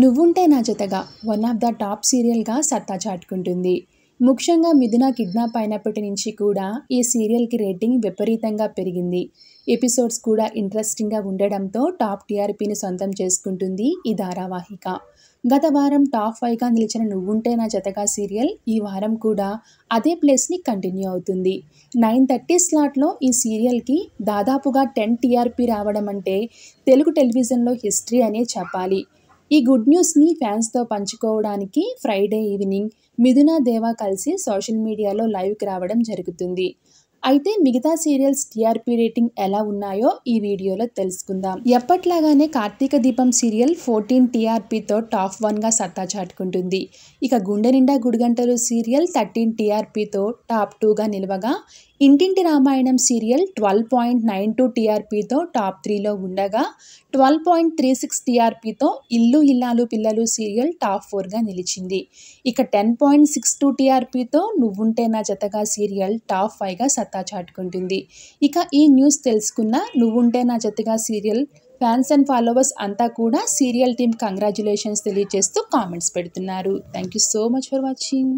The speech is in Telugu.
నువ్వుంటే నా జతగా వన్ ఆఫ్ ద టాప్ సీరియల్గా సత్తా చాటుకుంటుంది. ముఖ్యంగా మిథున కిడ్నాప్ అయినప్పటి నుంచి కూడా ఈ సీరియల్కి రేటింగ్ విపరీతంగా పెరిగింది. ఎపిసోడ్స్ కూడా ఇంట్రెస్టింగ్గా ఉండడంతో టాప్ టీఆర్పీని సొంతం చేసుకుంటుంది ఈ ధారావాహిక. గత వారం టాప్ 5గా నిలిచిన నువ్వుంటే నా జతగా సీరియల్ ఈ వారం కూడా అదే ప్లేస్ని కంటిన్యూ అవుతుంది. 9:30 స్లాట్లో ఈ సీరియల్కి దాదాపుగా 10 టీఆర్పీ రావడం అంటే తెలుగు టెలివిజన్లో హిస్టరీ అనే చెప్పాలి. ఈ గుడ్ న్యూస్ని ఫ్యాన్స్తో పంచుకోవడానికి ఫ్రైడే ఈవినింగ్ మిథున దేవా కలిసి సోషల్ మీడియాలో లైవ్కి రావడం జరుగుతుంది. అయితే మిగతా సీరియల్స్ టీఆర్పీ రేటింగ్ ఎలా ఉన్నాయో ఈ వీడియోలో తెలుసుకుందాం. ఎప్పట్లాగానే కార్తీక దీపం సీరియల్ 14 టీఆర్పీతో టాప్ 1గా సత్తా చాటుకుంటుంది. ఇక గుండె నిండా గుడిగంటలు సీరియల్ 13 టీఆర్పీతో టాప్ 2గా నిలవగా, ఇంటింటి రామాయణం సీరియల్ 12.92 టీఆర్పీతో టాప్ 3లో ఉండగా, 12.36 టీఆర్పీతో ఇల్లు ఇల్లాలు పిల్లలు సీరియల్ టాప్ 4గా నిలిచింది. ఇక 10.62 టీఆర్పీతో నువ్వుంటే నా జతగా సీరియల్ టాప్ 5గా సత్తా చాటుకుంటుంది. ఇక ఈ న్యూస్ తెలుసుకున్న నువ్వుంటే నా జతగా సీరియల్ ఫ్యాన్స్ అండ్ ఫాలోవర్స్ అంతా కూడా సీరియల్ టీమ్ కంగ్రాచ్యులేషన్స్ తెలియజేస్తూ కామెంట్స్ పెడుతున్నారు. Thank you so much for watching.